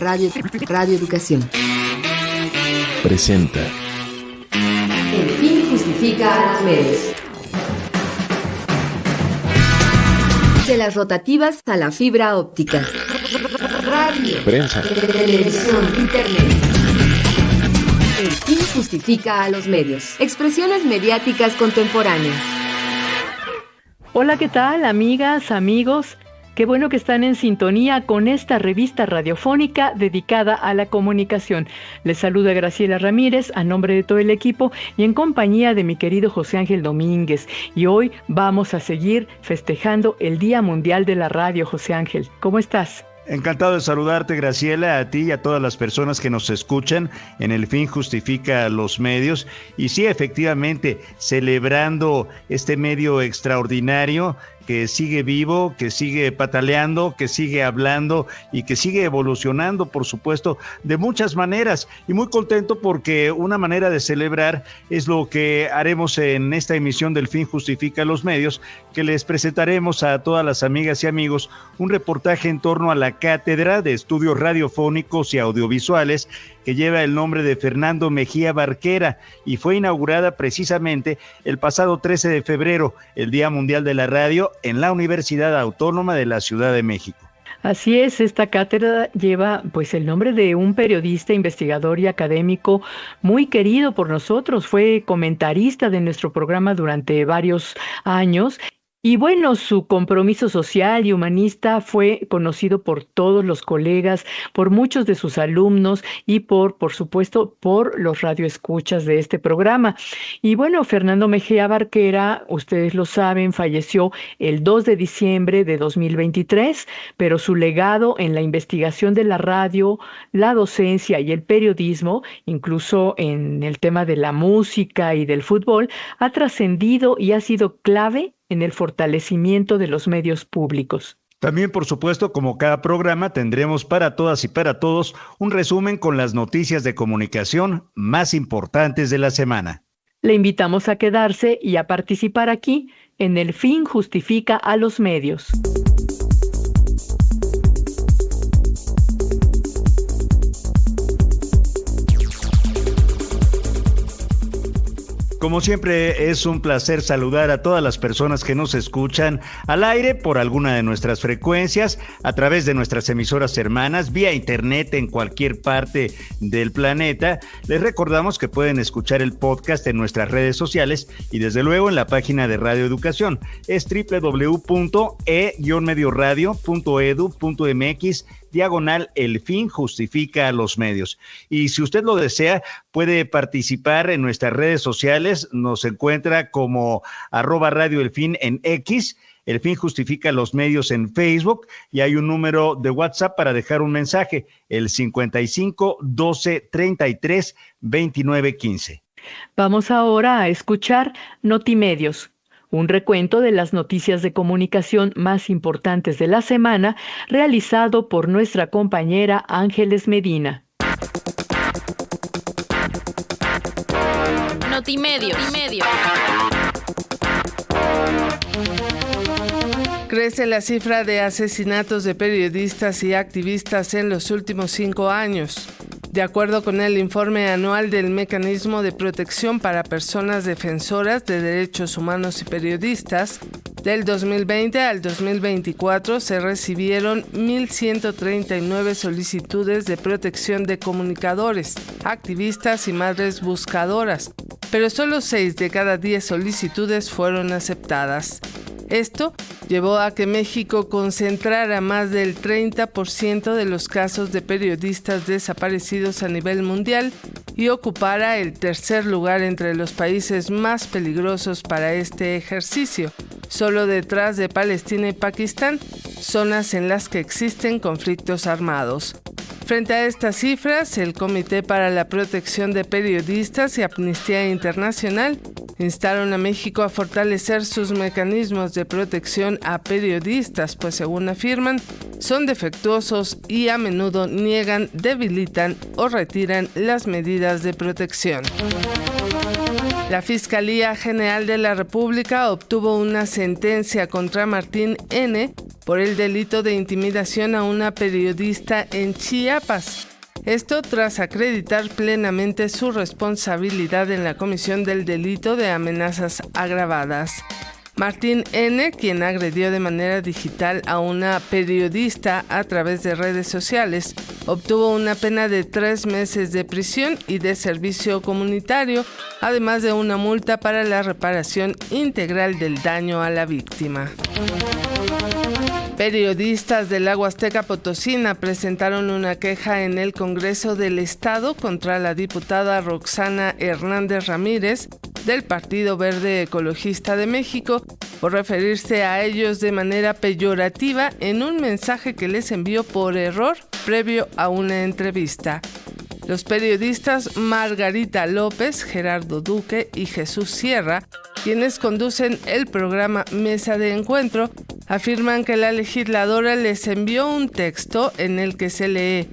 Radio Educación presenta El fin justifica a los medios. De las rotativas a la fibra óptica. Radio, prensa, televisión, internet. El fin justifica a los medios. Expresiones mediáticas contemporáneas. Hola, ¿qué tal, amigas, amigos? Qué bueno que están en sintonía con esta revista radiofónica dedicada a la comunicación. Les saluda Graciela Ramírez a nombre de todo el equipo y en compañía de mi querido José Ángel Domínguez. Y hoy vamos a seguir festejando el Día Mundial de la Radio. José Ángel, ¿cómo estás? Encantado de saludarte, Graciela, a ti y a todas las personas que nos escuchan en El Fin Justifica los Medios. Y sí, efectivamente, celebrando este medio extraordinario que sigue vivo, que sigue pataleando, que sigue hablando y que sigue evolucionando, por supuesto, de muchas maneras. Y muy contento porque una manera de celebrar es lo que haremos en esta emisión del Fin Justifica los Medios, que les presentaremos a todas las amigas y amigos un reportaje en torno a la Cátedra de Estudios Radiofónicos y Audiovisuales que lleva el nombre de Fernando Mejía Barquera y fue inaugurada precisamente el pasado 13 de febrero, el Día Mundial de la Radio, en la Universidad Autónoma de la Ciudad de México. Así es, esta cátedra lleva pues el nombre de un periodista, investigador y académico muy querido por nosotros. Fue comentarista de nuestro programa durante varios años. Y bueno, su compromiso social y humanista fue conocido por todos los colegas, por muchos de sus alumnos y por supuesto, por los radioescuchas de este programa. Y bueno, Fernando Mejía Barquera, ustedes lo saben, falleció el 2 de diciembre de 2023, pero su legado en la investigación de la radio, la docencia y el periodismo, incluso en el tema de la música y del fútbol, ha trascendido y ha sido clave en el fortalecimiento de los medios públicos. También, por supuesto, como cada programa, tendremos para todas y para todos un resumen con las noticias de comunicación más importantes de la semana. Le invitamos a quedarse y a participar aquí en El Fin Justifica a los Medios. Como siempre, es un placer saludar a todas las personas que nos escuchan al aire por alguna de nuestras frecuencias, a través de nuestras emisoras hermanas, vía internet en cualquier parte del planeta. Les recordamos que pueden escuchar el podcast en nuestras redes sociales y desde luego en la página de Radio Educación. Es www.e-medioradio.edu.mx /El Fin Justifica los Medios. Y si usted lo desea, puede participar en nuestras redes sociales. Nos encuentra como @Radio El Fin en X, El Fin Justifica los Medios en Facebook, y hay un número de WhatsApp para dejar un mensaje, el 55 12 33 29 15. Vamos ahora a escuchar Notimedios, un recuento de las noticias de comunicación más importantes de la semana, realizado por nuestra compañera Ángeles Medina. Notimedios. Crece la cifra de asesinatos de periodistas y activistas en los últimos 5 años. De acuerdo con el informe anual del Mecanismo de Protección para Personas Defensoras de Derechos Humanos y Periodistas, del 2020 al 2024 se recibieron 1.139 solicitudes de protección de comunicadores, activistas y madres buscadoras, pero solo 6 de cada 10 solicitudes fueron aceptadas. Esto llevó a que México concentrara más del 30% de los casos de periodistas desaparecidos a nivel mundial y ocupara el tercer lugar entre los países más peligrosos para este ejercicio, solo detrás de Palestina y Pakistán, zonas en las que existen conflictos armados. Frente a estas cifras, el Comité para la Protección de Periodistas y Amnistía Internacional instaron a México a fortalecer sus mecanismos de protección a periodistas, pues según afirman, son defectuosos y a menudo niegan, debilitan o retiran las medidas de protección. La Fiscalía General de la República obtuvo una sentencia contra Martín N. por el delito de intimidación a una periodista en Chiapas. Esto tras acreditar plenamente su responsabilidad en la comisión del delito de amenazas agravadas. Martín N., quien agredió de manera digital a una periodista a través de redes sociales, obtuvo una pena de 3 meses de prisión y de servicio comunitario, además de una multa para la reparación integral del daño a la víctima. Periodistas de la Huasteca Potosina presentaron una queja en el Congreso del Estado contra la diputada Roxana Hernández Ramírez del Partido Verde Ecologista de México por referirse a ellos de manera peyorativa en un mensaje que les envió por error previo a una entrevista. Los periodistas Margarita López, Gerardo Duque y Jesús Sierra, quienes conducen el programa Mesa de Encuentro, afirman que la legisladora les envió un texto en el que se lee: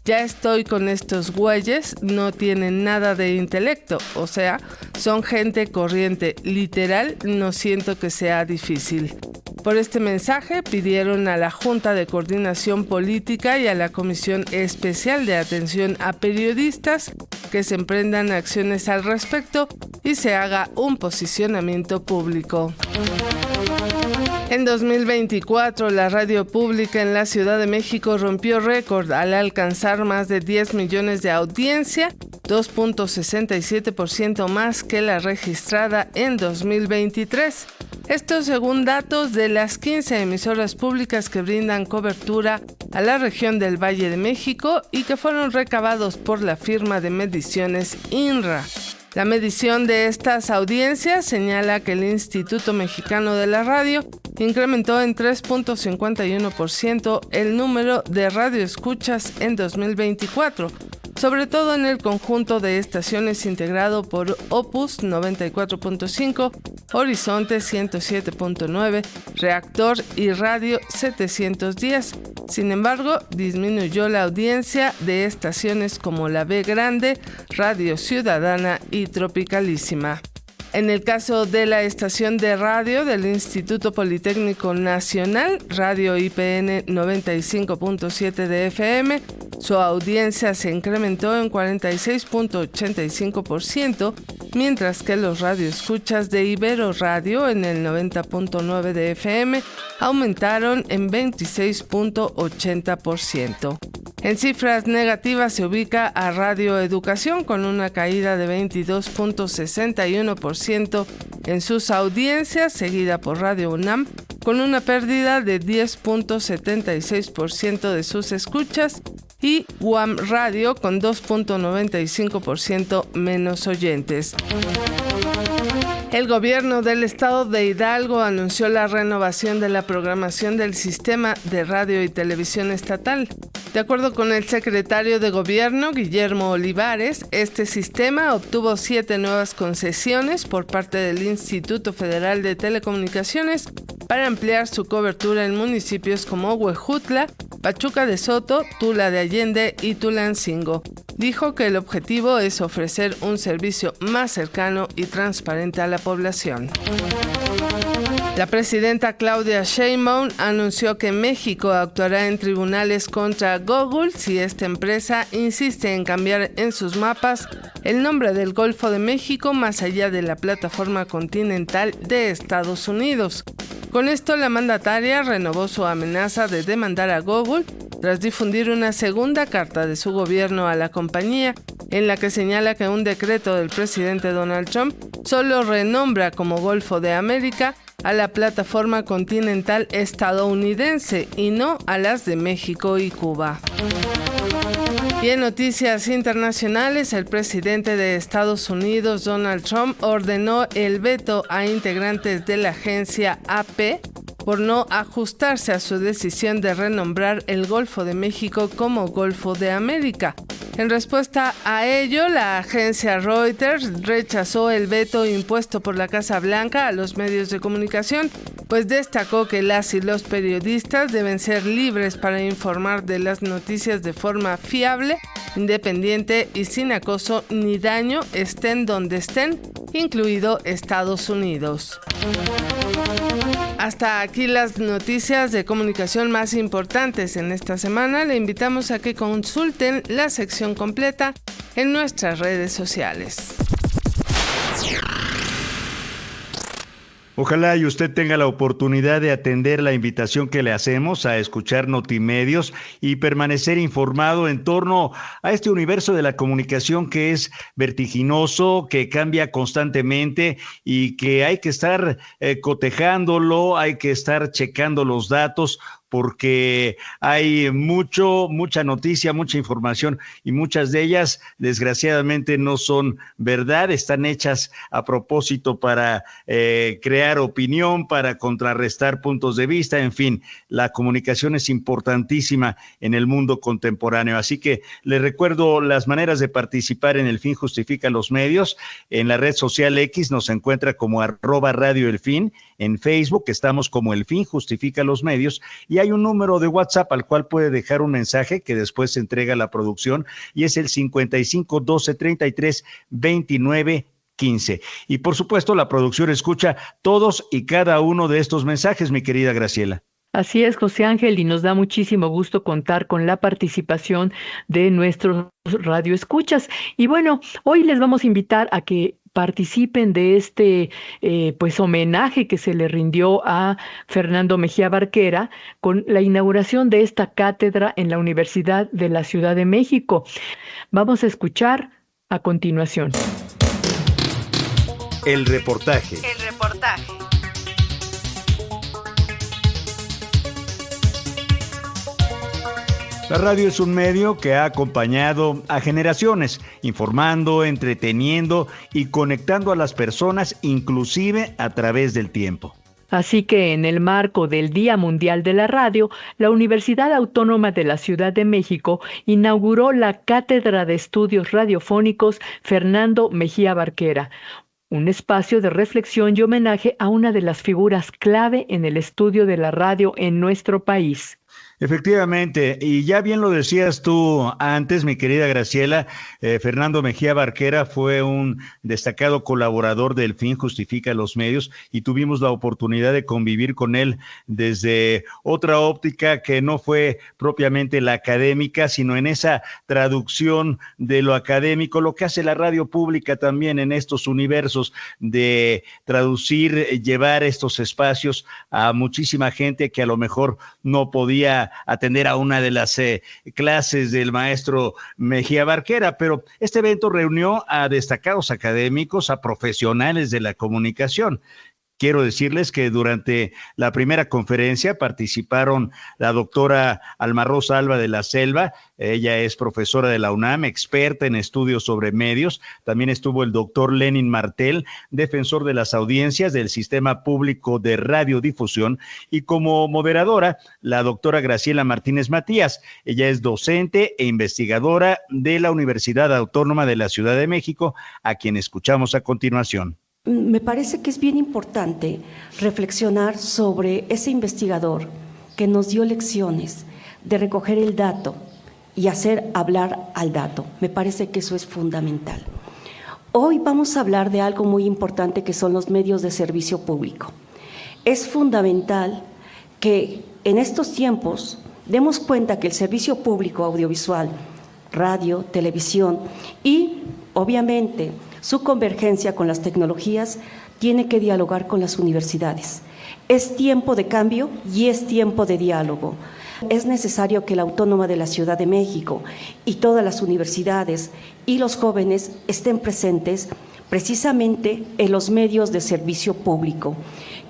ya estoy con estos güeyes, no tienen nada de intelecto, o sea, son gente corriente, literal, no siento que sea difícil. Por este mensaje pidieron a la Junta de Coordinación Política y a la Comisión Especial de Atención a Periodistas que se emprendan acciones al respecto y se haga un posicionamiento público. En 2024, la radio pública en la Ciudad de México rompió récord al alcanzar más de 10 millones de audiencia, 2.67% más que la registrada en 2023. Esto según datos de las 15 emisoras públicas que brindan cobertura a la región del Valle de México y que fueron recabados por la firma de mediciones INRA. La medición de estas audiencias señala que el Instituto Mexicano de la Radio incrementó en 3.51% el número de radioescuchas en 2024, sobre todo en el conjunto de estaciones integrado por Opus 94.5, Horizonte 107.9, Reactor y Radio 710. Sin embargo, disminuyó la audiencia de estaciones como La B Grande, Radio Ciudadana y Tropicalísima. En el caso de la estación de radio del Instituto Politécnico Nacional, Radio IPN 95.7 de FM, su audiencia se incrementó en 46.85%, mientras que los radioescuchas de Ibero Radio en el 90.9 de FM aumentaron en 26.80%. En cifras negativas se ubica a Radio Educación con una caída de 22.61% en sus audiencias, seguida por Radio UNAM con una pérdida de 10.76% de sus escuchas y UAM Radio con 2.95% menos oyentes. El gobierno del estado de Hidalgo anunció la renovación de la programación del sistema de radio y televisión estatal. De acuerdo con el secretario de Gobierno, Guillermo Olivares, este sistema obtuvo 7 nuevas concesiones por parte del Instituto Federal de Telecomunicaciones para ampliar su cobertura en municipios como Huejutla, Pachuca de Soto, Tula de Allende y Tulancingo. Dijo que el objetivo es ofrecer un servicio más cercano y transparente a la población. La presidenta Claudia Sheinbaum anunció que México actuará en tribunales contra Google si esta empresa insiste en cambiar en sus mapas el nombre del Golfo de México más allá de la plataforma continental de Estados Unidos. Con esto, la mandataria renovó su amenaza de demandar a Google tras difundir una segunda carta de su gobierno a la compañía, en la que señala que un decreto del presidente Donald Trump solo renombra como Golfo de América a la plataforma continental estadounidense y no a las de México y Cuba. Y en noticias internacionales, el presidente de Estados Unidos, Donald Trump, ordenó el veto a integrantes de la agencia AP por no ajustarse a su decisión de renombrar el Golfo de México como Golfo de América. En respuesta a ello, la agencia Reuters rechazó el veto impuesto por la Casa Blanca a los medios de comunicación, pues destacó que las y los periodistas deben ser libres para informar de las noticias de forma fiable, independiente y sin acoso ni daño, estén donde estén, incluido Estados Unidos. Hasta aquí las noticias de comunicación más importantes en esta semana. Le invitamos a que consulten la sección completa en nuestras redes sociales. Ojalá y usted tenga la oportunidad de atender la invitación que le hacemos a escuchar Notimedios y permanecer informado en torno a este universo de la comunicación que es vertiginoso, que cambia constantemente y que hay que estar cotejándolo, hay que estar checando los datos, porque hay mucha noticia, mucha información y muchas de ellas desgraciadamente no son verdad, están hechas a propósito para crear opinión, para contrarrestar puntos de vista, en fin, la comunicación es importantísima en el mundo contemporáneo, así que les recuerdo las maneras de participar en El Fin Justifica los Medios. En la red social X nos encuentra como @Radio El Fin, en Facebook estamos como El Fin Justifica los Medios y hay un número de WhatsApp al cual puede dejar un mensaje que después se entrega a la producción y es el 55 12 33 29 15. Y por supuesto la producción escucha todos y cada uno de estos mensajes, mi querida Graciela. Así es, José Ángel, y nos da muchísimo gusto contar con la participación de nuestros radioescuchas. Y bueno, hoy les vamos a invitar a que participen de este pues homenaje que se le rindió a Fernando Mejía Barquera con la inauguración de esta cátedra en la Universidad de la Ciudad de México. Vamos a escuchar a continuación. El reportaje. La radio es un medio que ha acompañado a generaciones, informando, entreteniendo y conectando a las personas, inclusive a través del tiempo. Así que en el marco del Día Mundial de la Radio, la Universidad Autónoma de la Ciudad de México inauguró la Cátedra de Estudios Radiofónicos Fernando Mejía Barquera, un espacio de reflexión y homenaje a una de las figuras clave en el estudio de la radio en nuestro país. Efectivamente, y ya bien lo decías tú antes, mi querida Graciela, Fernando Mejía Barquera fue un destacado colaborador del Fin Justifica los Medios y tuvimos la oportunidad de convivir con él desde otra óptica que no fue propiamente la académica, sino en esa traducción de lo académico, lo que hace la radio pública también en estos universos de traducir, llevar estos espacios a muchísima gente que a lo mejor no podía atender a una de las clases del maestro Mejía Barquera, pero este evento reunió a destacados académicos, a profesionales de la comunicación. Quiero decirles que durante la primera conferencia participaron la doctora Alma Rosa Alba de la Selva, ella es profesora de la UNAM, experta en estudios sobre medios. También estuvo el doctor Lenin Martel, defensor de las audiencias del Sistema Público de Radiodifusión, y como moderadora, la doctora Graciela Martínez Matías. Ella es docente e investigadora de la Universidad Autónoma de la Ciudad de México, a quien escuchamos a continuación. Me parece que es bien importante reflexionar sobre ese investigador que nos dio lecciones de recoger el dato y hacer hablar al dato. Me parece que eso es fundamental. Hoy vamos a hablar de algo muy importante que son los medios de servicio público. Es fundamental que en estos tiempos demos cuenta que el servicio público audiovisual, radio, televisión y obviamente su convergencia con las tecnologías tiene que dialogar con las universidades. Es tiempo de cambio y es tiempo de diálogo. Es necesario que la Autónoma de la Ciudad de México y todas las universidades y los jóvenes estén presentes precisamente en los medios de servicio público,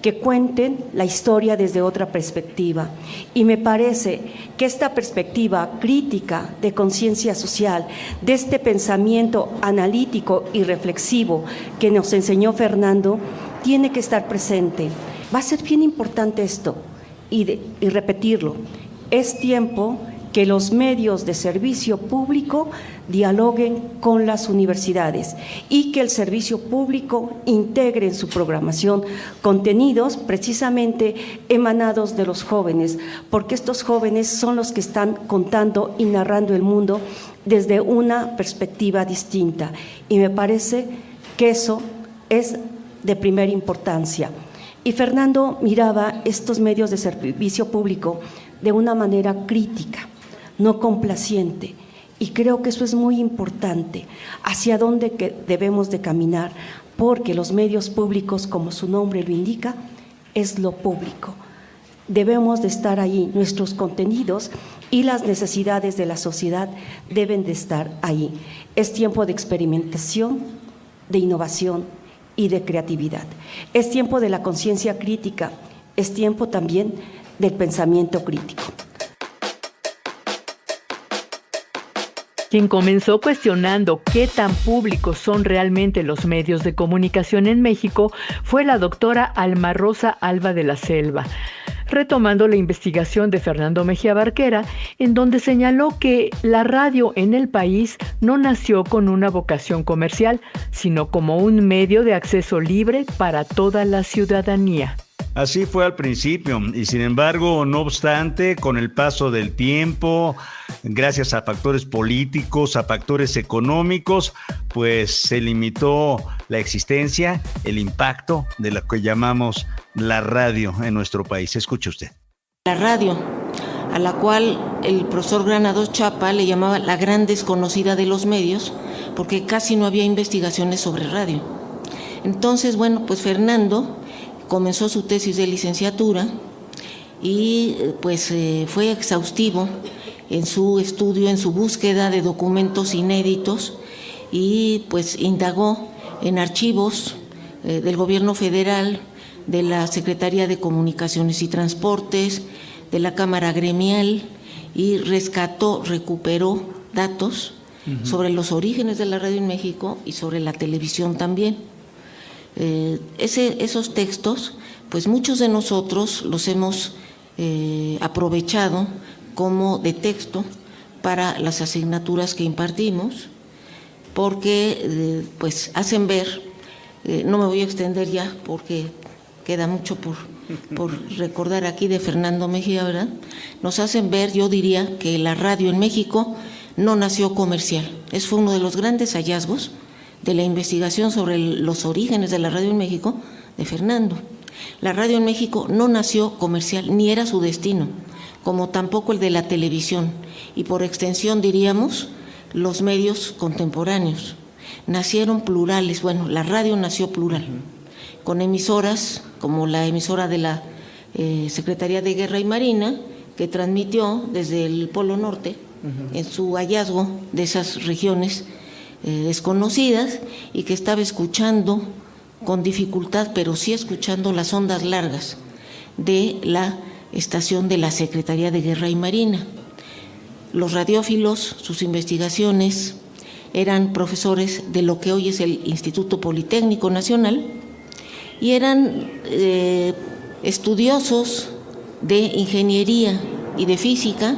que cuenten la historia desde otra perspectiva. Y me parece que esta perspectiva crítica de conciencia social, de este pensamiento analítico y reflexivo que nos enseñó Fernando, tiene que estar presente. Va a ser bien importante esto y repetirlo. Es tiempo que los medios de servicio público dialoguen con las universidades y que el servicio público integre en su programación contenidos precisamente emanados de los jóvenes, porque estos jóvenes son los que están contando y narrando el mundo desde una perspectiva distinta. Y me parece que eso es de primera importancia. Y Fernando miraba estos medios de servicio público de una manera crítica, no complaciente. Y creo que eso es muy importante, hacia dónde debemos de caminar, porque los medios públicos, como su nombre lo indica, es lo público. Debemos de estar ahí, nuestros contenidos y las necesidades de la sociedad deben de estar ahí. Es tiempo de experimentación, de innovación y de creatividad. Es tiempo de la conciencia crítica, es tiempo también del pensamiento crítico. Quien comenzó cuestionando qué tan públicos son realmente los medios de comunicación en México fue la doctora Alma Rosa Alba de la Selva, retomando la investigación de Fernando Mejía Barquera, en donde señaló que la radio en el país no nació con una vocación comercial, sino como un medio de acceso libre para toda la ciudadanía. Así fue al principio y sin embargo, no obstante, con el paso del tiempo, gracias a factores políticos, a factores económicos, pues se limitó la existencia, el impacto de lo que llamamos la radio en nuestro país. Escuche usted. La radio, a la cual el profesor Granados Chapa le llamaba la gran desconocida de los medios, porque casi no había investigaciones sobre radio. Entonces, bueno, pues Fernando comenzó su tesis de licenciatura y pues fue exhaustivo en su estudio, en su búsqueda de documentos inéditos y pues indagó en archivos del gobierno federal, de la Secretaría de Comunicaciones y Transportes, de la Cámara Gremial y recuperó datos sobre los orígenes de la radio en México y sobre la televisión también. Esos textos, pues muchos de nosotros los hemos aprovechado como de texto para las asignaturas que impartimos, porque pues hacen ver, no me voy a extender ya porque queda mucho por recordar aquí de Fernando Mejía, ¿verdad? Nos hacen ver, yo diría, que la radio en México no nació comercial. Ese fue uno de los grandes hallazgos de la investigación sobre los orígenes de la radio en México de Fernando. La radio en México no nació comercial, ni era su destino, como tampoco el de la televisión, y por extensión diríamos los medios contemporáneos. Nacieron plurales, bueno, la radio nació plural, con emisoras como la emisora de la Secretaría de Guerra y Marina, que transmitió desde el Polo Norte, en su hallazgo de esas regiones desconocidas, y que estaba escuchando con dificultad, pero sí escuchando las ondas largas de la estación de la Secretaría de Guerra y Marina. Los radiófilos, sus investigaciones, eran profesores de lo que hoy es el Instituto Politécnico Nacional y eran estudiosos de ingeniería y de física,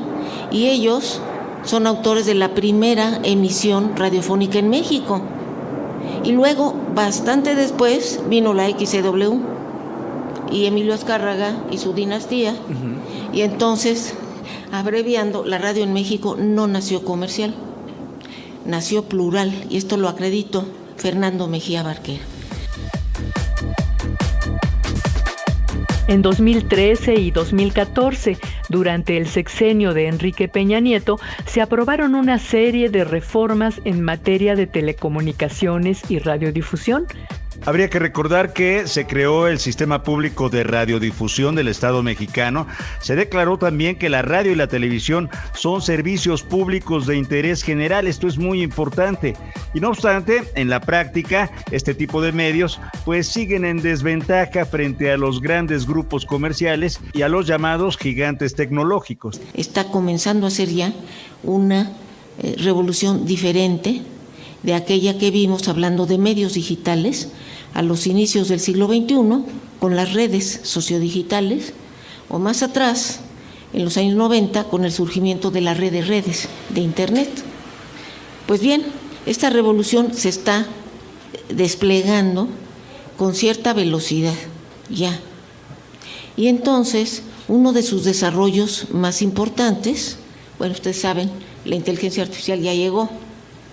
y ellos son autores de la primera emisión radiofónica en México. Y luego, bastante después, vino la XCW y Emilio Azcárraga y su dinastía. Y entonces, abreviando, la radio en México no nació comercial, nació plural, y esto lo acreditó Fernando Mejía Barquera. En 2013 y 2014, durante el sexenio de Enrique Peña Nieto, se aprobaron una serie de reformas en materia de telecomunicaciones y radiodifusión. Habría que recordar que se creó el Sistema Público de Radiodifusión del Estado mexicano. Se declaró también que la radio y la televisión son servicios públicos de interés general. Esto es muy importante. Y no obstante, en la práctica, este tipo de medios pues siguen en desventaja frente a los grandes grupos comerciales y a los llamados gigantes tecnológicos. Está comenzando a ser ya una revolución diferente de aquella que vimos hablando de medios digitales a los inicios del siglo XXI, con las redes sociodigitales, o más atrás, en los años 90, con el surgimiento de la red de redes de Internet. Pues bien, esta revolución se está desplegando con cierta velocidad ya. Y entonces, uno de sus desarrollos más importantes, bueno, ustedes saben, la inteligencia artificial ya llegó.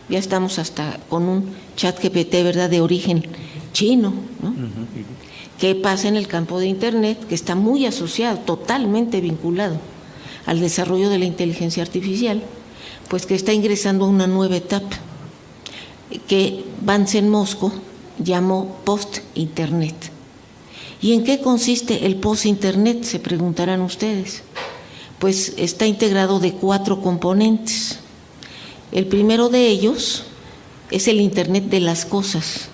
Ya estamos hasta con un chat GPT, ¿verdad?, de origen chino, ¿no? ¿Qué pasa en el campo de Internet? Que está muy asociado, totalmente vinculado al desarrollo de la inteligencia artificial, pues que está ingresando a una nueva etapa que Vansen Mosco llamó post-Internet. ¿Y en qué consiste el post-Internet? Se preguntarán ustedes. Pues está integrado de 4 componentes. El primero de ellos es el Internet de las cosas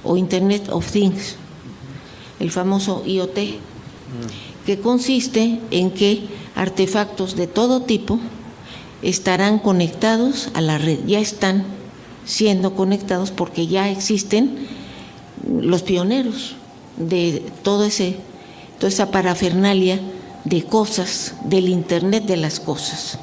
o Internet of Things, el famoso IoT, que consiste en que artefactos de todo tipo estarán conectados a la red, ya están siendo conectados porque ya existen los pioneros de toda esa parafernalia de cosas, del Internet de las cosas.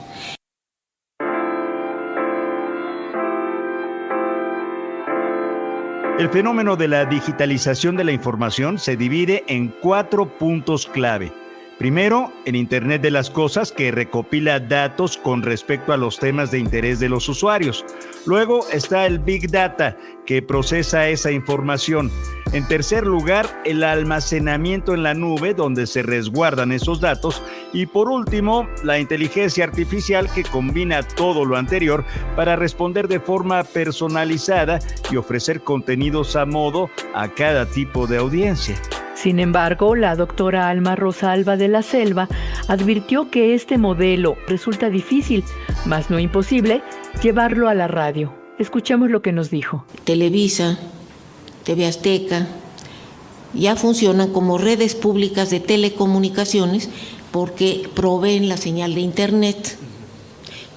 El fenómeno de la digitalización de la información se divide en 4 puntos clave. Primero, el Internet de las cosas, que recopila datos con respecto a los temas de interés de los usuarios. Luego está el Big Data, que procesa esa información. En tercer lugar, el almacenamiento en la nube, donde se resguardan esos datos. Y por último, la inteligencia artificial, que combina todo lo anterior para responder de forma personalizada y ofrecer contenidos a modo a cada tipo de audiencia. Sin embargo, la doctora Alma Rosalba de la Selva advirtió que este modelo resulta difícil, mas no imposible, llevarlo a la radio. Escuchemos lo que nos dijo. Televisa, TV Azteca, ya funcionan como redes públicas de telecomunicaciones porque proveen la señal de Internet,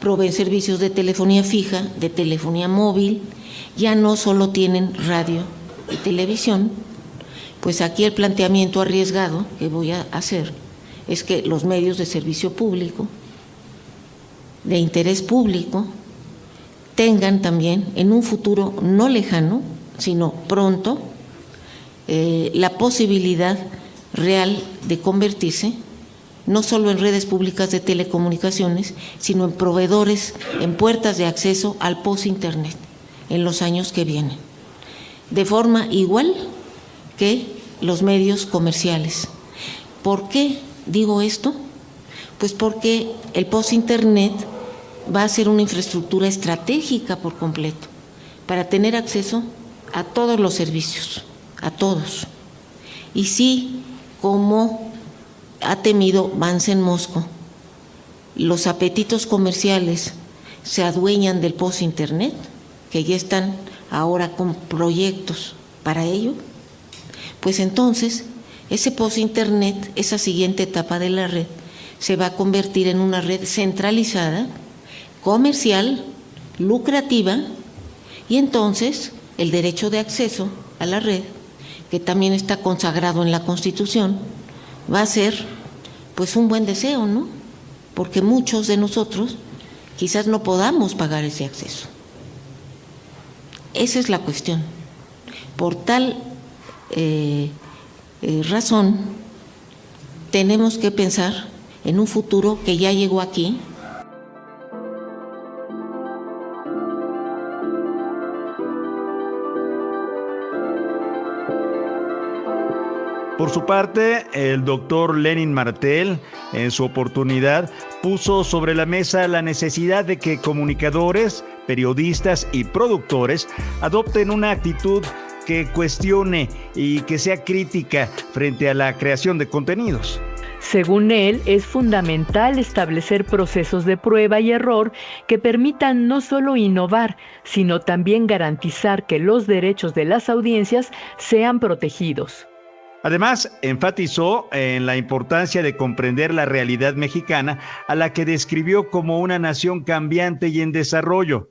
proveen servicios de telefonía fija, de telefonía móvil, ya no solo tienen radio y televisión. Pues aquí el planteamiento arriesgado que voy a hacer es que los medios de servicio público, de interés público, tengan también en un futuro no lejano, sino pronto, la posibilidad real de convertirse no solo en redes públicas de telecomunicaciones, sino en proveedores, en puertas de acceso al post-Internet en los años que vienen, de forma igual que los medios comerciales. ¿Por qué digo esto? Pues porque el post-Internet va a ser una infraestructura estratégica por completo para tener acceso a todos los servicios, a todos. Y sí, como ha temido Vansen Mosco, los apetitos comerciales se adueñan del post-Internet, que ya están ahora con proyectos para ello, pues entonces ese post-Internet, esa siguiente etapa de la red, se va a convertir en una red centralizada, comercial, lucrativa, y entonces el derecho de acceso a la red, que también está consagrado en la Constitución, va a ser pues un buen deseo, ¿no? Porque muchos de nosotros quizás no podamos pagar ese acceso. Esa es la cuestión. Por tal razón, tenemos que pensar en un futuro que ya llegó aquí. Por su parte, el doctor Lenin Martel, en su oportunidad, puso sobre la mesa la necesidad de que comunicadores, periodistas y productores adopten una actitud que cuestione y que sea crítica frente a la creación de contenidos. Según él, es fundamental establecer procesos de prueba y error que permitan no solo innovar, sino también garantizar que los derechos de las audiencias sean protegidos. Además, enfatizó en la importancia de comprender la realidad mexicana, a la que describió como una nación cambiante y en desarrollo.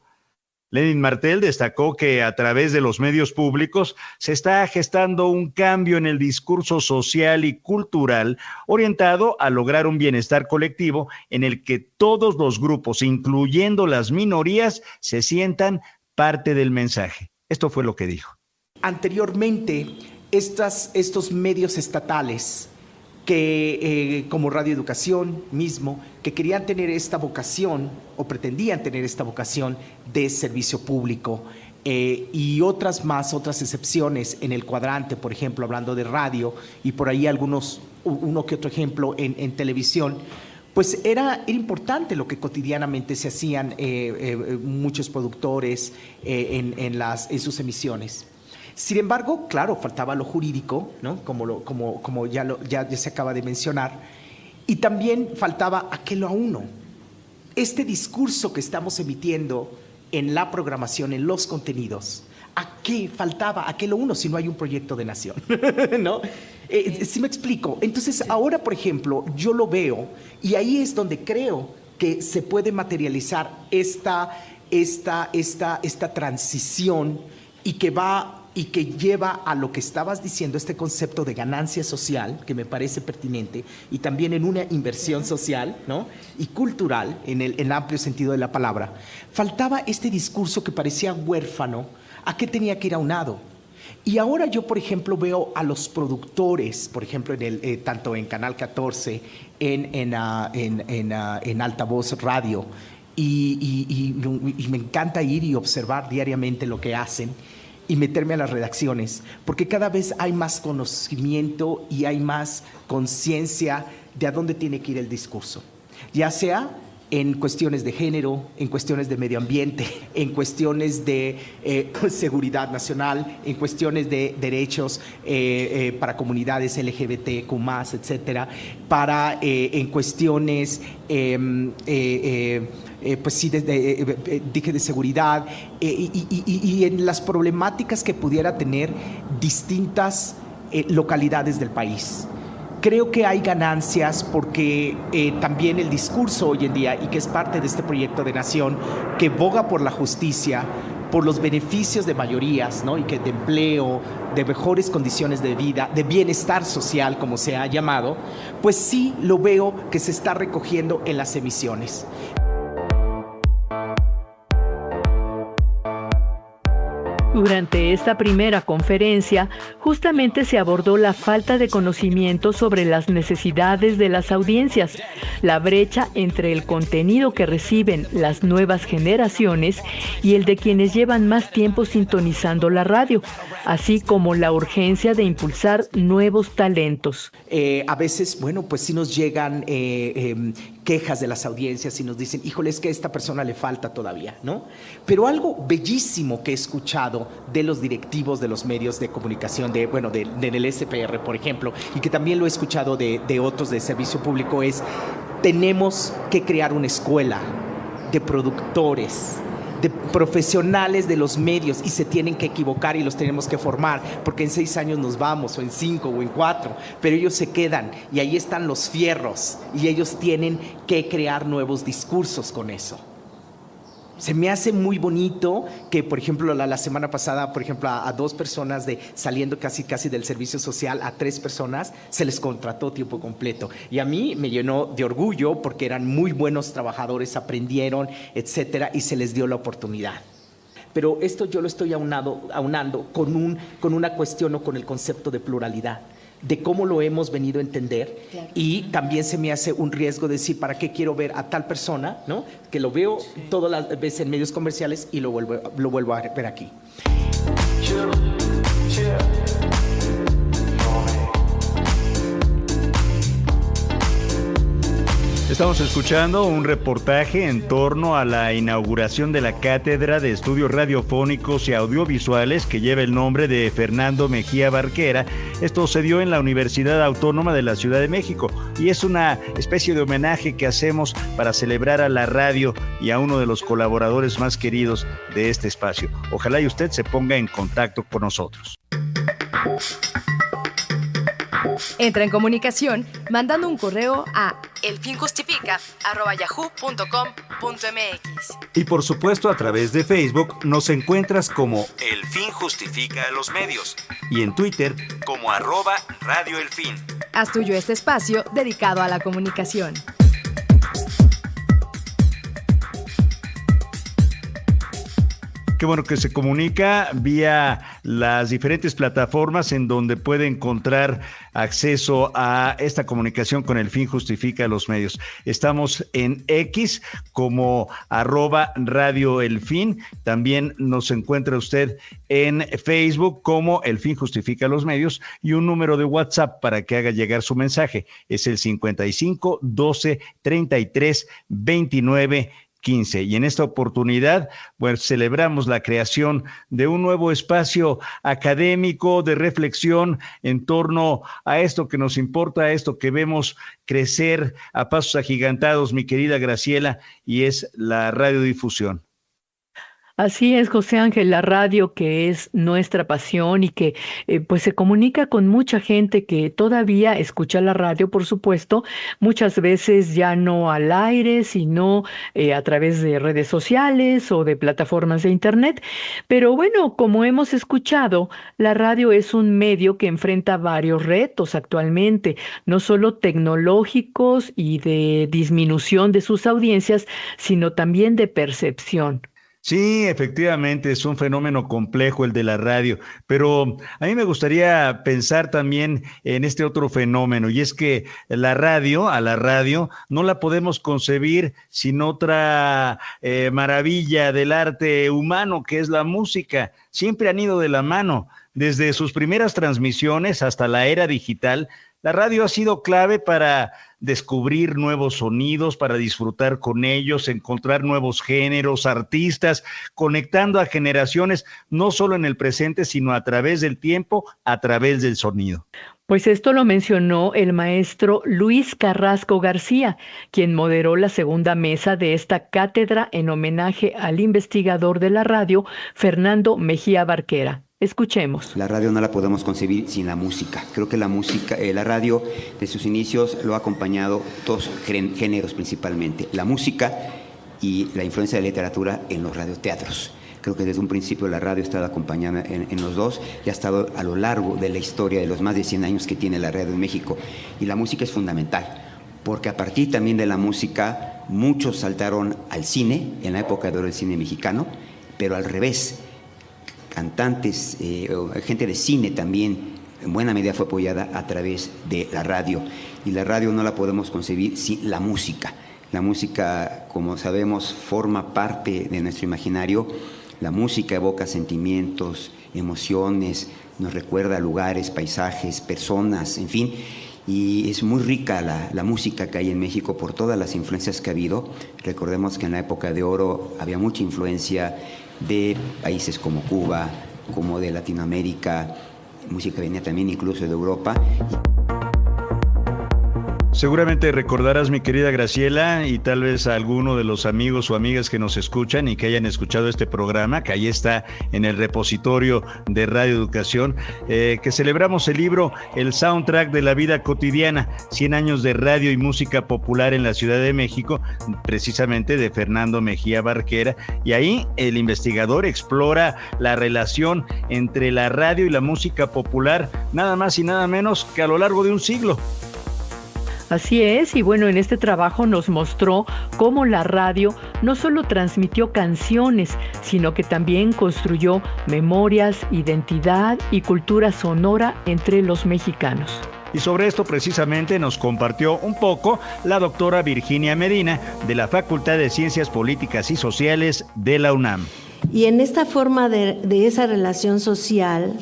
Lenin Martel destacó que a través de los medios públicos se está gestando un cambio en el discurso social y cultural orientado a lograr un bienestar colectivo en el que todos los grupos, incluyendo las minorías, se sientan parte del mensaje. Esto fue lo que dijo. Anteriormente, estos medios estatales que como Radio Educación mismo, que querían tener esta vocación o pretendían tener esta vocación de servicio público, y otras excepciones en el cuadrante, por ejemplo, hablando de radio, y por ahí uno que otro ejemplo en televisión, pues era importante lo que cotidianamente se hacían muchos productores en sus emisiones. Sin embargo, claro, faltaba lo jurídico, ¿no? Como ya se acaba de mencionar, y también faltaba aquello a uno. Este discurso que estamos emitiendo en la programación, en los contenidos, ¿a qué faltaba aquello uno si no hay un proyecto de nación? ¿No? ¿Sí me explico? Entonces, ahora, por ejemplo, yo lo veo y ahí es donde creo que se puede materializar esta transición y que lleva a lo que estabas diciendo, este concepto de ganancia social, que me parece pertinente, y también en una inversión social, ¿no? Y cultural, en el amplio sentido de la palabra. Faltaba este discurso que parecía huérfano, ¿a qué tenía que ir aunado? Y ahora yo, por ejemplo, veo a los productores, por ejemplo, tanto en Canal 14, en Altavoz Radio, y me encanta ir y observar diariamente lo que hacen, y meterme a las redacciones, porque cada vez hay más conocimiento y hay más conciencia de a dónde tiene que ir el discurso, ya sea en cuestiones de género, en cuestiones de medio ambiente, en cuestiones de seguridad nacional, en cuestiones de derechos para comunidades LGBTQ+, etcétera, en cuestiones pues sí, dije de seguridad, y en las problemáticas que pudiera tener distintas localidades del país. Creo que hay ganancias porque también el discurso hoy en día, y que es parte de este proyecto de nación, que boga por la justicia, por los beneficios de mayorías, ¿no? Y que de empleo, de mejores condiciones de vida, de bienestar social, como se ha llamado, pues sí lo veo que se está recogiendo en las emisiones. Durante esta primera conferencia, justamente se abordó la falta de conocimiento sobre las necesidades de las audiencias, la brecha entre el contenido que reciben las nuevas generaciones y el de quienes llevan más tiempo sintonizando la radio, así como la urgencia de impulsar nuevos talentos. A veces, bueno, pues sí nos llegan quejas de las audiencias y nos dicen, híjole, es que a esta persona le falta todavía, ¿no? Pero algo bellísimo que he escuchado de los directivos de los medios de comunicación, del SPR, por ejemplo, y que también lo he escuchado de otros de servicio público, es: tenemos que crear una escuela de productores, de profesionales de los medios, y se tienen que equivocar y los tenemos que formar, porque en 6 años nos vamos, o en 5 o en 4, pero ellos se quedan y ahí están los fierros y ellos tienen que crear nuevos discursos con eso. Se me hace muy bonito que, por ejemplo, la semana pasada, por ejemplo, a 2 personas saliendo casi del servicio social, a 3 personas se les contrató tiempo completo. Y a mí me llenó de orgullo porque eran muy buenos trabajadores, aprendieron, etcétera, y se les dio la oportunidad. Pero esto yo lo estoy aunando con una cuestión, o con el concepto de pluralidad, de cómo lo hemos venido a entender. Claro. Y también se me hace un riesgo decir, ¿para qué quiero ver a tal persona, ¿no? Que lo veo todas las veces en medios comerciales y lo vuelvo a ver aquí. Estamos escuchando un reportaje en torno a la inauguración de la Cátedra de Estudios Radiofónicos y Audiovisuales, que lleva el nombre de Fernando Mejía Barquera. Esto se dio en la Universidad Autónoma de la Ciudad de México y es una especie de homenaje que hacemos para celebrar a la radio y a uno de los colaboradores más queridos de este espacio. Ojalá y usted se ponga en contacto con nosotros. Entra en comunicación mandando un correo a elfinjustifica@yahoo.com.mx. Y por supuesto, a través de Facebook nos encuentras como El Fin Justifica a los Medios y en Twitter como @radioelfin. Haz tuyo este espacio dedicado a la comunicación. Qué bueno que se comunica vía las diferentes plataformas en donde puede encontrar acceso a esta comunicación con El Fin Justifica los Medios. Estamos en X como @Radio El Fin. También nos encuentra usted en Facebook como El Fin Justifica los Medios, y un número de WhatsApp para que haga llegar su mensaje. Es el 55 12 33 29 15. Y en esta oportunidad, pues celebramos la creación de un nuevo espacio académico de reflexión en torno a esto que nos importa, a esto que vemos crecer a pasos agigantados, mi querida Graciela, y es la radiodifusión. Así es, José Ángel, la radio, que es nuestra pasión y que pues se comunica con mucha gente que todavía escucha la radio, por supuesto, muchas veces ya no al aire, sino a través de redes sociales o de plataformas de internet. Pero bueno, como hemos escuchado, la radio es un medio que enfrenta varios retos actualmente, no solo tecnológicos y de disminución de sus audiencias, sino también de percepción. Sí, efectivamente, es un fenómeno complejo el de la radio, pero a mí me gustaría pensar también en este otro fenómeno, y es que a la radio, no la podemos concebir sin otra maravilla del arte humano, que es la música. Siempre han ido de la mano, desde sus primeras transmisiones hasta la era digital. La radio ha sido clave para descubrir nuevos sonidos, para disfrutar con ellos, encontrar nuevos géneros, artistas, conectando a generaciones, no solo en el presente, sino a través del tiempo, a través del sonido. Pues esto lo mencionó el maestro Luis Carrasco García, quien moderó la segunda mesa de esta cátedra en homenaje al investigador de la radio, Fernando Mejía Barquera. Escuchemos. La radio no la podemos concebir sin la música. Creo que la música, la radio, de sus inicios lo ha acompañado dos géneros principalmente: la música y la influencia de la literatura en los radioteatros. Creo que desde un principio la radio ha estado acompañada en los dos y ha estado a lo largo de la historia de los más de 100 años que tiene la radio en México. Y la música es fundamental, porque a partir también de la música muchos saltaron al cine, en la época de oro del cine mexicano, pero al revés. Cantantes, gente de cine también, en buena medida fue apoyada a través de la radio. Y la radio no la podemos concebir sin la música. La música, como sabemos, forma parte de nuestro imaginario. La música evoca sentimientos, emociones, nos recuerda lugares, paisajes, personas, en fin. Y es muy rica la música que hay en México por todas las influencias que ha habido. Recordemos que en la época de oro había mucha influencia de países como Cuba, como de Latinoamérica, música venía también incluso de Europa. Seguramente recordarás, mi querida Graciela, y tal vez a alguno de los amigos o amigas que nos escuchan y que hayan escuchado este programa, que ahí está en el repositorio de Radio Educación, que celebramos el libro El Soundtrack de la Vida Cotidiana, 100 años de radio y música popular en la Ciudad de México, precisamente de Fernando Mejía Barquera, y ahí el investigador explora la relación entre la radio y la música popular, nada más y nada menos que a lo largo de un siglo. Así es, y bueno, en este trabajo nos mostró cómo la radio no solo transmitió canciones, sino que también construyó memorias, identidad y cultura sonora entre los mexicanos. Y sobre esto precisamente nos compartió un poco la doctora Virginia Medina, de la Facultad de Ciencias Políticas y Sociales de la UNAM. Y en esta forma de esa relación social,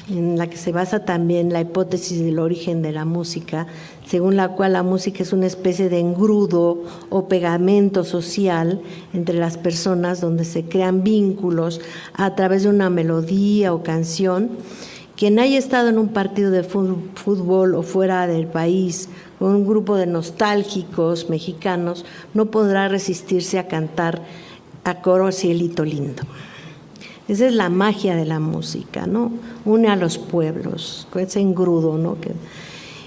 en la que se basa también la hipótesis del origen de la música, según la cual la música es una especie de engrudo o pegamento social entre las personas, donde se crean vínculos a través de una melodía o canción. Quien haya estado en un partido de fútbol o fuera del país con un grupo de nostálgicos mexicanos no podrá resistirse a cantar a coro Cielito Lindo. Esa es la magia de la música, ¿no? Une a los pueblos, ese engrudo, ¿no?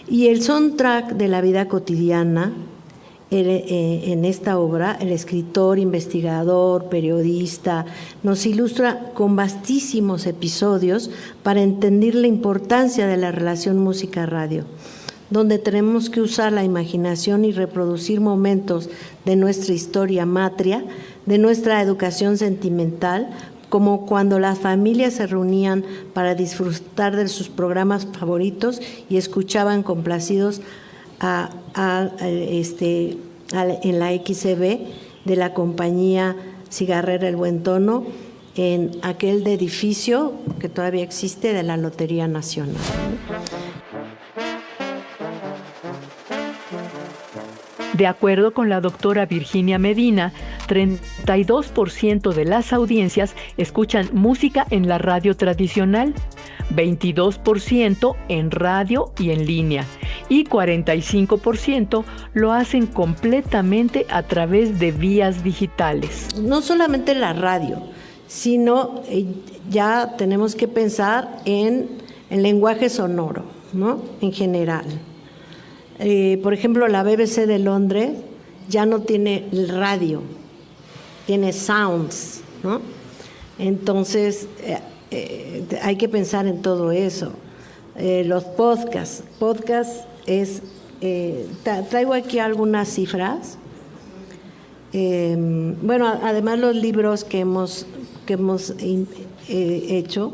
Y el soundtrack de la vida cotidiana, en esta obra, el escritor, investigador, periodista, nos ilustra con vastísimos episodios para entender la importancia de la relación música-radio, donde tenemos que usar la imaginación y reproducir momentos de nuestra historia matria, de nuestra educación sentimental, como cuando las familias se reunían para disfrutar de sus programas favoritos y escuchaban complacidos en la XCB de la compañía cigarrera El Buen Tono, en aquel edificio que todavía existe de la Lotería Nacional. De acuerdo con la doctora Virginia Medina, 32% de las audiencias escuchan música en la radio tradicional, 22% en radio y en línea, y 45% lo hacen completamente a través de vías digitales. No solamente la radio, sino ya tenemos que pensar en el lenguaje sonoro, ¿no? En general. Por ejemplo, la BBC de Londres ya no tiene el radio, tiene sounds, ¿no? Entonces, hay que pensar en todo eso. Los podcasts es... traigo aquí algunas cifras. Bueno, además los libros que hemos hecho,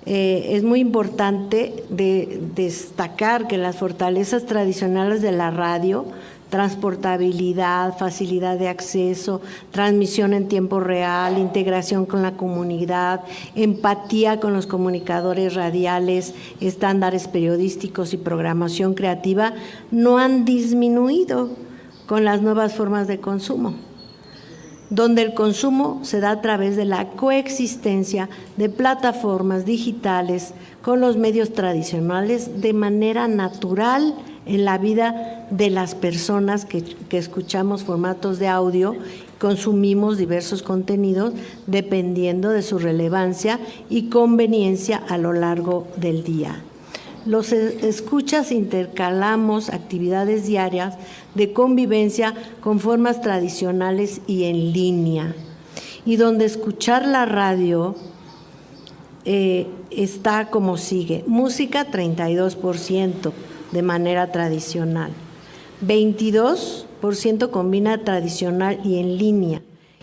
es muy importante destacar que las fortalezas tradicionales de la radio, transportabilidad, facilidad de acceso, transmisión en tiempo real, integración con la comunidad, empatía con los comunicadores radiales, estándares periodísticos y programación creativa, no han disminuido con las nuevas formas de consumo, donde el consumo se da a través de la coexistencia de plataformas digitales con los medios tradicionales de manera natural en la vida de las personas que escuchamos formatos de audio, consumimos diversos contenidos dependiendo de su relevancia y conveniencia a lo largo del día. Los escuchas intercalamos actividades diarias de convivencia con formas tradicionales y en línea, y donde escuchar la radio está como sigue: música 32% de manera tradicional, 22% combina tradicional y en línea,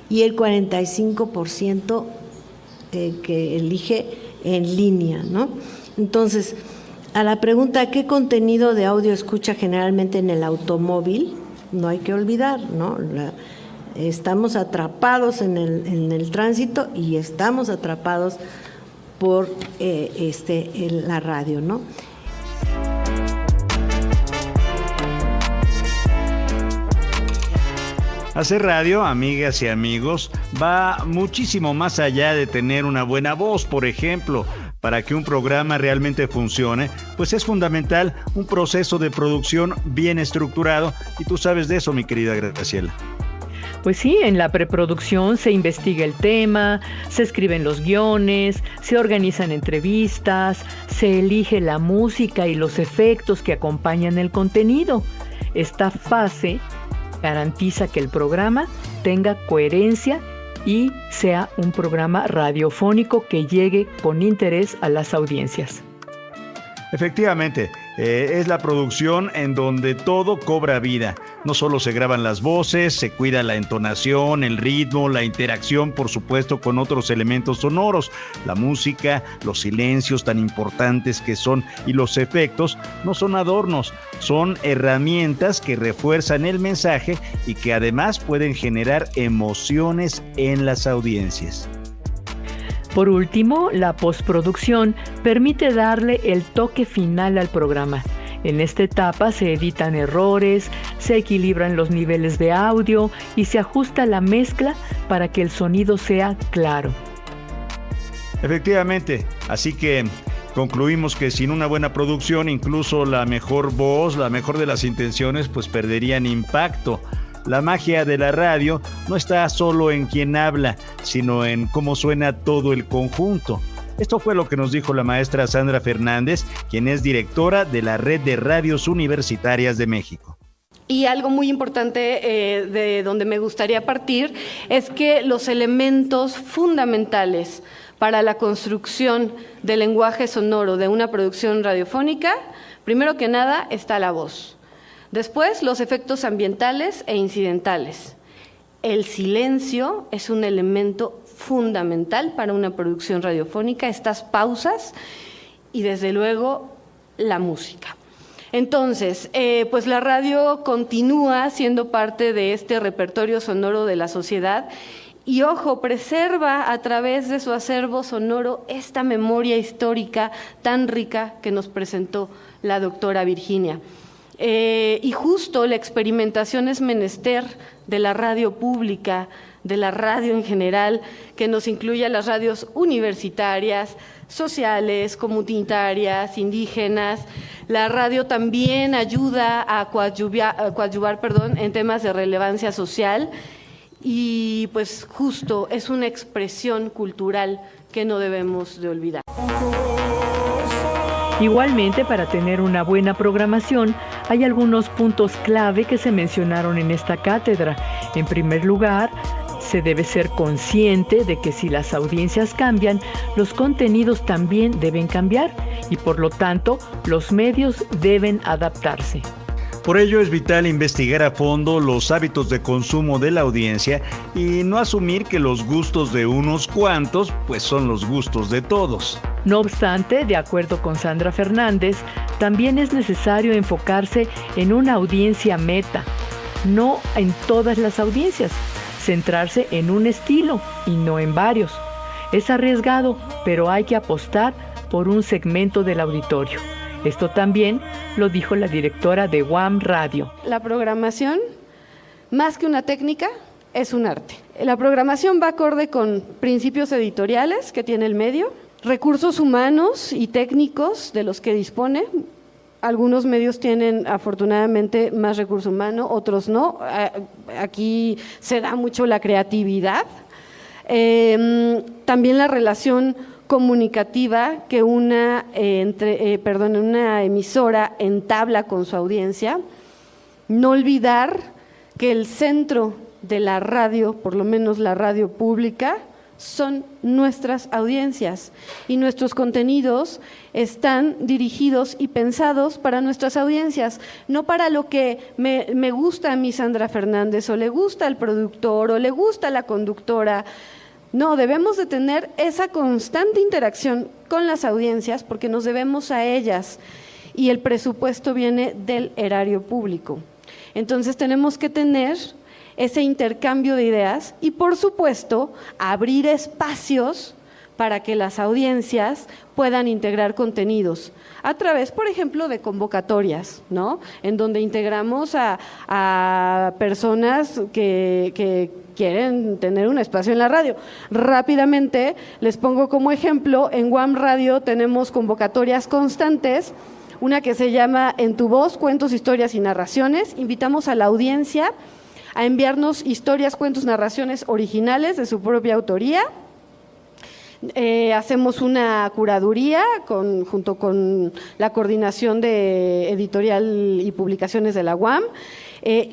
y el 45% que elige en línea, ¿no? Entonces, a la pregunta ¿qué contenido de audio escucha generalmente en el automóvil? No hay que olvidar, ¿no? Estamos atrapados en el tránsito y estamos atrapados por la radio, ¿no? Hacer radio, amigas y amigos, va muchísimo más allá de tener una buena voz, por ejemplo. Para que un programa realmente funcione, pues es fundamental un proceso de producción bien estructurado, y tú sabes de eso, mi querida Graciela. Pues sí, en la preproducción se investiga el tema, se escriben los guiones, se organizan entrevistas, se elige la música y los efectos que acompañan el contenido. Esta fase garantiza que el programa tenga coherencia y sea un programa radiofónico que llegue con interés a las audiencias. Efectivamente, es la producción en donde todo cobra vida. No solo se graban las voces, se cuida la entonación, el ritmo, la interacción, por supuesto, con otros elementos sonoros. La música, los silencios tan importantes que son y los efectos no son adornos, son herramientas que refuerzan el mensaje y que además pueden generar emociones en las audiencias. Por último, la postproducción permite darle el toque final al programa. En esta etapa se editan errores, se equilibran los niveles de audio y se ajusta la mezcla para que el sonido sea claro. Efectivamente, así que concluimos que sin una buena producción, incluso la mejor voz, la mejor de las intenciones, pues perderían impacto. La magia de la radio no está solo en quien habla, sino en cómo suena todo el conjunto. Esto fue lo que nos dijo la maestra Sandra Fernández, quien es directora de la Red de Radios Universitarias de México. Y algo muy importante de donde me gustaría partir es que los elementos fundamentales para la construcción del lenguaje sonoro de una producción radiofónica, primero que nada está la voz. Después, los efectos ambientales e incidentales. El silencio es un elemento fundamental para una producción radiofónica, estas pausas y desde luego la música. Entonces, pues la radio continúa siendo parte de este repertorio sonoro de la sociedad y, ojo, preserva a través de su acervo sonoro esta memoria histórica tan rica que nos presentó la doctora Virginia. Y justo la experimentación es menester de la radio pública, de la radio en general, que nos incluya las radios universitarias, sociales, comunitarias, indígenas. La radio también ayuda a coadyuvar en temas de relevancia social y pues justo es una expresión cultural que no debemos de olvidar. Igualmente, para tener una buena programación, hay algunos puntos clave que se mencionaron en esta cátedra. En primer lugar, se debe ser consciente de que si las audiencias cambian, los contenidos también deben cambiar y por lo tanto los medios deben adaptarse. Por ello es vital investigar a fondo los hábitos de consumo de la audiencia y no asumir que los gustos de unos cuantos pues son los gustos de todos. No obstante, de acuerdo con Sandra Fernández, también es necesario enfocarse en una audiencia meta, no en todas las audiencias, centrarse en un estilo y no en varios. Es arriesgado, pero hay que apostar por un segmento del auditorio. Esto también lo dijo la directora de UAM Radio. La programación, más que una técnica, es un arte. La programación va acorde con principios editoriales que tiene el medio, recursos humanos y técnicos de los que dispone. Algunos medios tienen afortunadamente más recurso humano, otros no. Aquí se da mucho la creatividad. También la relación comunicativa que una emisora entabla con su audiencia. No olvidar que el centro de la radio, por lo menos la radio pública, son nuestras audiencias y nuestros contenidos están dirigidos y pensados para nuestras audiencias, no para lo que me gusta a mí Sandra Fernández o le gusta al productor o le gusta la conductora. No, debemos de tener esa constante interacción con las audiencias porque nos debemos a ellas y el presupuesto viene del erario público. Entonces tenemos que tener ese intercambio de ideas y, por supuesto, abrir espacios para que las audiencias puedan integrar contenidos a través, por ejemplo, de convocatorias, ¿no? En donde integramos a personas que quieren tener un espacio en la radio. Rápidamente les pongo como ejemplo, en UAM Radio tenemos convocatorias constantes, una que se llama En tu voz, cuentos, historias y narraciones. Invitamos a la audiencia a enviarnos historias, cuentos, narraciones originales de su propia autoría. Hacemos una curaduría junto con la coordinación de editorial y publicaciones de la UAM.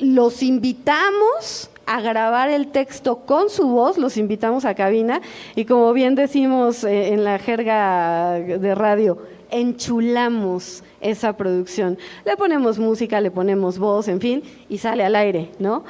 Los invitamos a grabar el texto con su voz, los invitamos a cabina y, como bien decimos en la jerga de radio, enchulamos esa producción. Le ponemos música, le ponemos voz, en fin, y sale al aire, ¿no?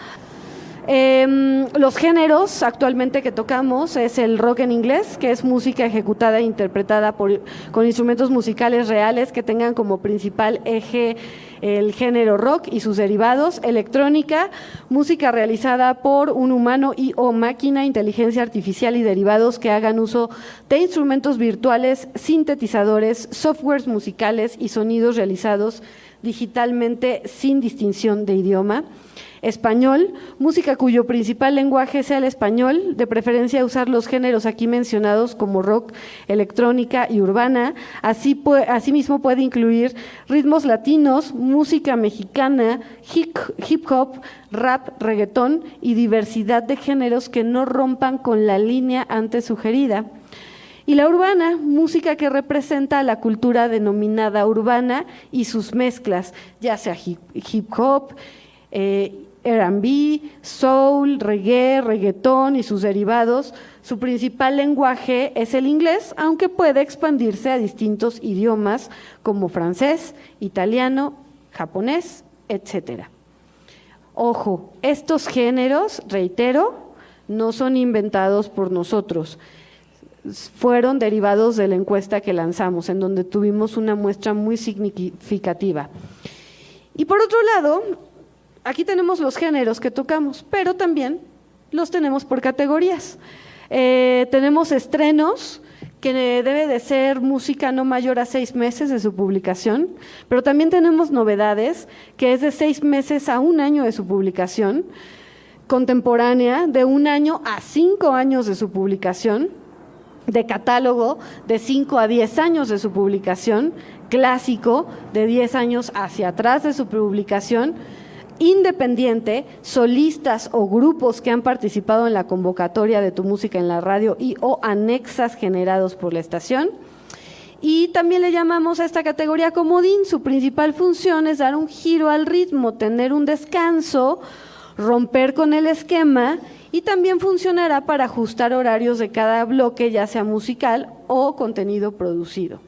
Los géneros actualmente que tocamos es el rock en inglés, que es música ejecutada e interpretada con instrumentos musicales reales que tengan como principal eje el género rock y sus derivados, electrónica, música realizada por un humano y o máquina, inteligencia artificial y derivados que hagan uso de instrumentos virtuales, sintetizadores, softwares musicales y sonidos realizados digitalmente sin distinción de idioma. Español, música cuyo principal lenguaje sea el español, de preferencia usar los géneros aquí mencionados como rock, electrónica y urbana. Asimismo puede incluir ritmos latinos, música mexicana, hip hop, rap, reggaetón y diversidad de géneros que no rompan con la línea antes sugerida. Y la urbana, música que representa la cultura denominada urbana y sus mezclas, ya sea hip hop, R&B, soul, reggae, reggaetón y sus derivados. Su principal lenguaje es el inglés, aunque puede expandirse a distintos idiomas como francés, italiano, japonés, etc. Ojo, estos géneros, reitero, no son inventados por nosotros. Fueron derivados de la encuesta que lanzamos, en donde tuvimos una muestra muy significativa. Y por otro lado, aquí tenemos los géneros que tocamos, pero también los tenemos por categorías. Tenemos estrenos, que debe de ser música no mayor a 6 meses de su publicación, pero también tenemos novedades, que es de 6 meses a 1 año de su publicación, contemporánea, de 1 año a 5 años de su publicación, de catálogo, de 5 a 10 años de su publicación, clásico, de 10 años hacia atrás de su publicación, independiente, solistas o grupos que han participado en la convocatoria de Tu Música en la Radio y o anexas generados por la estación. Y también le llamamos a esta categoría comodín. Su principal función es dar un giro al ritmo, tener un descanso, romper con el esquema, y también funcionará para ajustar horarios de cada bloque, ya sea musical o contenido producido.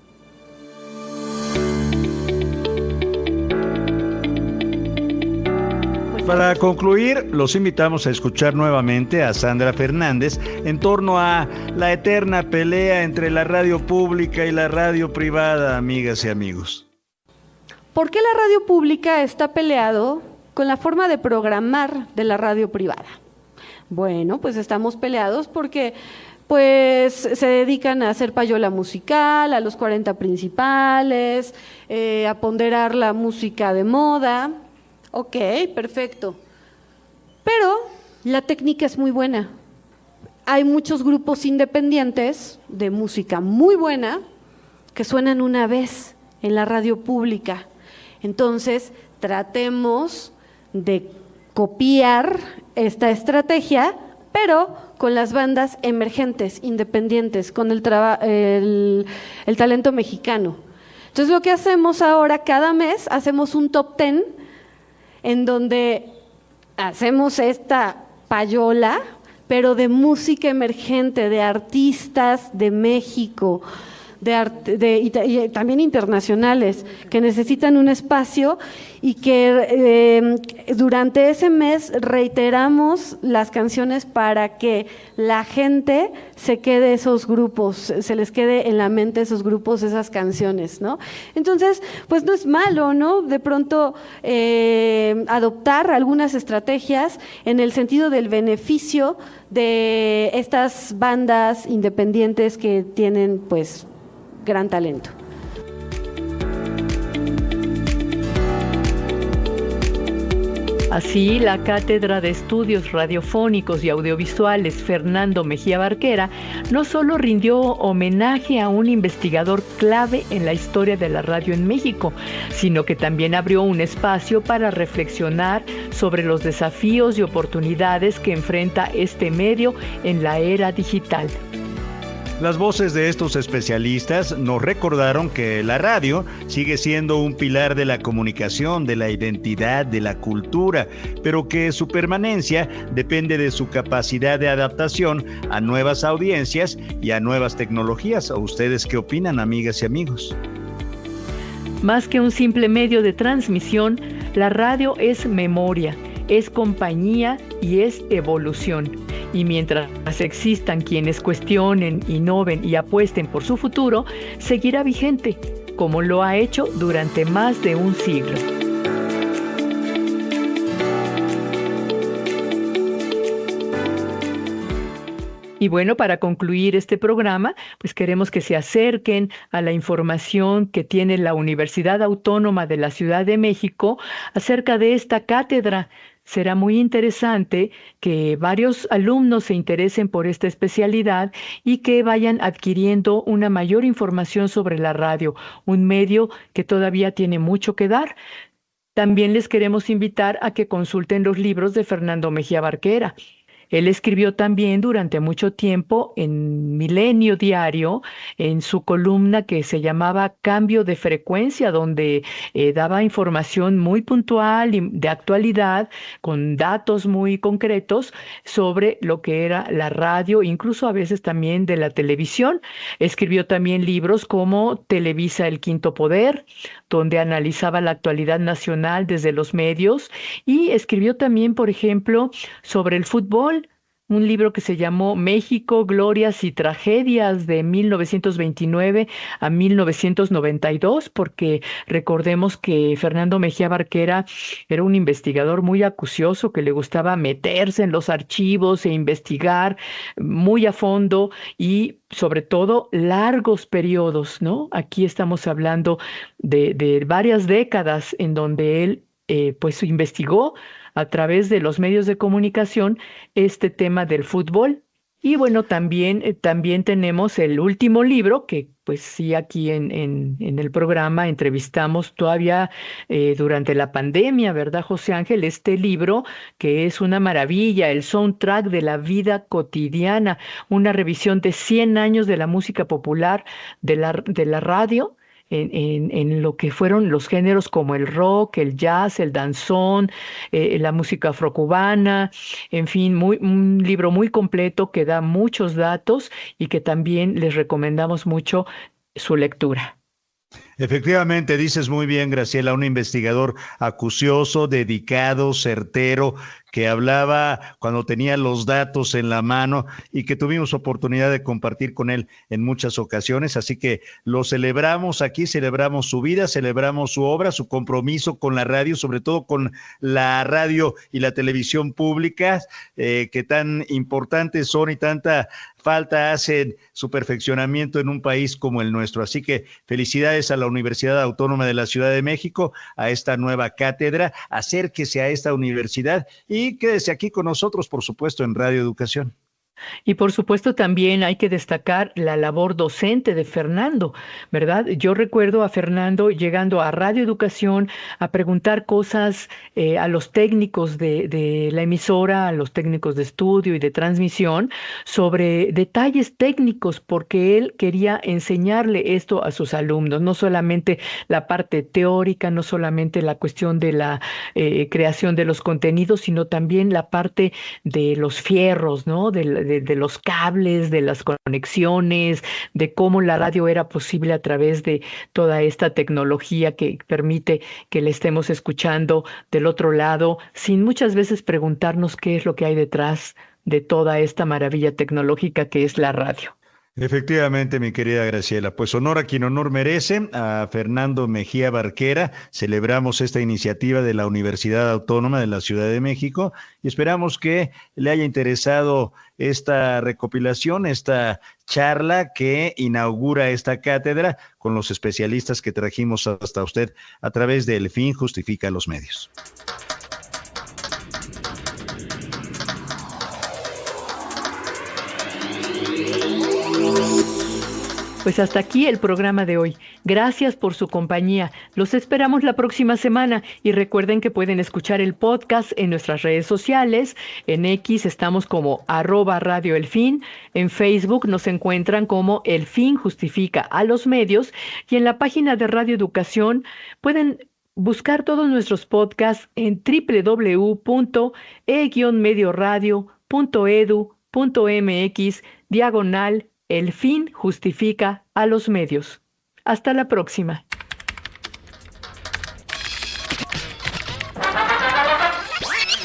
Para concluir, los invitamos a escuchar nuevamente a Sandra Fernández en torno a la eterna pelea entre la radio pública y la radio privada, amigas y amigos. ¿Por qué la radio pública está peleado con la forma de programar de la radio privada? Bueno, pues estamos peleados porque pues se dedican a hacer payola musical, a los 40 principales, a ponderar la música de moda. Ok, perfecto. Pero la técnica es muy buena. Hay muchos grupos independientes de música muy buena que suenan una vez en la radio pública. Entonces, tratemos de copiar esta estrategia, pero con las bandas emergentes, independientes, con el talento mexicano. Entonces, lo que hacemos ahora, cada mes, hacemos un top 10 en donde hacemos esta payola, pero de música emergente, de artistas de México, y también internacionales, que necesitan un espacio, y que durante ese mes reiteramos las canciones para que la gente se quede esos grupos, se les quede en la mente esos grupos, esas canciones, ¿no? Entonces, pues no es malo, ¿no? De pronto adoptar algunas estrategias en el sentido del beneficio de estas bandas independientes que tienen, pues, gran talento. Así, la Cátedra de Estudios Radiofónicos y Audiovisuales Fernando Mejía Barquera no solo rindió homenaje a un investigador clave en la historia de la radio en México, sino que también abrió un espacio para reflexionar sobre los desafíos y oportunidades que enfrenta este medio en la era digital. Las voces de estos especialistas nos recordaron que la radio sigue siendo un pilar de la comunicación, de la identidad, de la cultura, pero que su permanencia depende de su capacidad de adaptación a nuevas audiencias y a nuevas tecnologías. ¿O ustedes qué opinan, amigas y amigos? Más que un simple medio de transmisión, la radio es memoria, es compañía y es evolución. Y mientras existan quienes cuestionen, innoven y apuesten por su futuro, seguirá vigente, como lo ha hecho durante más de un siglo. Y bueno, para concluir este programa, pues queremos que se acerquen a la información que tiene la Universidad Autónoma de la Ciudad de México acerca de esta cátedra. Será muy interesante que varios alumnos se interesen por esta especialidad y que vayan adquiriendo una mayor información sobre la radio, un medio que todavía tiene mucho que dar. También les queremos invitar a que consulten los libros de Fernando Mejía Barquera. Él escribió también durante mucho tiempo en Milenio Diario, en su columna que se llamaba Cambio de Frecuencia, donde daba información muy puntual y de actualidad, con datos muy concretos sobre lo que era la radio, incluso a veces también de la televisión. Escribió también libros como Televisa el Quinto Poder, donde analizaba la actualidad nacional desde los medios, y escribió también, por ejemplo, sobre el fútbol, un libro que se llamó México, Glorias y Tragedias de 1929 a 1992, porque recordemos que Fernando Mejía Barquera era un investigador muy acucioso que le gustaba meterse en los archivos e investigar muy a fondo y sobre todo largos periodos, ¿no? Aquí estamos hablando de varias décadas en donde él pues investigó a través de los medios de comunicación este tema del fútbol. Y bueno, también tenemos el último libro que pues sí aquí en el programa entrevistamos todavía durante la pandemia, ¿verdad, José Ángel? Este libro que es una maravilla, el soundtrack de la vida cotidiana, una revisión de 100 años de la música popular de la radio, en lo que fueron los géneros como el rock, el jazz, el danzón, la música afrocubana, en fin, un libro muy completo que da muchos datos y que también les recomendamos mucho su lectura. Efectivamente, dices muy bien, Graciela, un investigador acucioso, dedicado, certero, que hablaba cuando tenía los datos en la mano y que tuvimos oportunidad de compartir con él en muchas ocasiones. Así que lo celebramos aquí, celebramos su vida, celebramos su obra, su compromiso con la radio, sobre todo con la radio y la televisión públicas, que tan importantes son y tanta falta hacen su perfeccionamiento en un país como el nuestro. Así que felicidades a la Universidad Autónoma de la Ciudad de México, a esta nueva cátedra. Acérquese a esta universidad y quédese aquí con nosotros, por supuesto, en Radio Educación. Y por supuesto también hay que destacar la labor docente de Fernando, ¿verdad? Yo recuerdo a Fernando llegando a Radio Educación a preguntar cosas a los técnicos de la emisora, a los técnicos de estudio y de transmisión sobre detalles técnicos, porque él quería enseñarle esto a sus alumnos, no solamente la parte teórica, no solamente la cuestión de la creación de los contenidos, sino también la parte de los fierros, ¿no? De los cables, de las conexiones, de cómo la radio era posible a través de toda esta tecnología que permite que le estemos escuchando del otro lado, sin muchas veces preguntarnos qué es lo que hay detrás de toda esta maravilla tecnológica que es la radio. Efectivamente, mi querida Graciela, pues honor a quien honor merece, a Fernando Mejía Barquera. Celebramos esta iniciativa de la Universidad Autónoma de la Ciudad de México y esperamos que le haya interesado esta recopilación, esta charla que inaugura esta cátedra con los especialistas que trajimos hasta usted a través de El Fin Justifica los Medios. Pues hasta aquí el programa de hoy. Gracias por su compañía. Los esperamos la próxima semana y recuerden que pueden escuchar el podcast en nuestras redes sociales. En X estamos como @radioelfin, en Facebook nos encuentran como El Fin Justifica a los Medios y en la página de Radio Educación pueden buscar todos nuestros podcasts en www.e-medioradio.edu.mx/El Fin Justifica a los Medios. Hasta la próxima.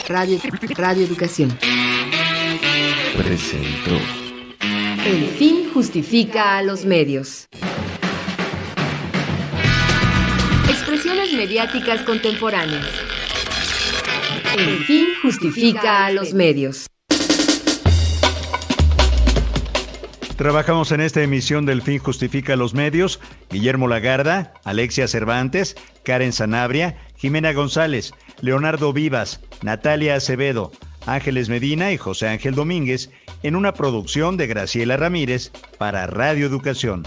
Radio Educación presentó El Fin Justifica a los Medios. Expresiones mediáticas contemporáneas. El Fin Justifica a los Medios. Trabajamos en esta emisión del Fin Justifica los Medios, Guillermo Lagarda, Alexia Cervantes, Karen Sanabria, Jimena González, Leonardo Vivas, Natalia Acevedo, Ángeles Medina y José Ángel Domínguez, en una producción de Graciela Ramírez para Radio Educación.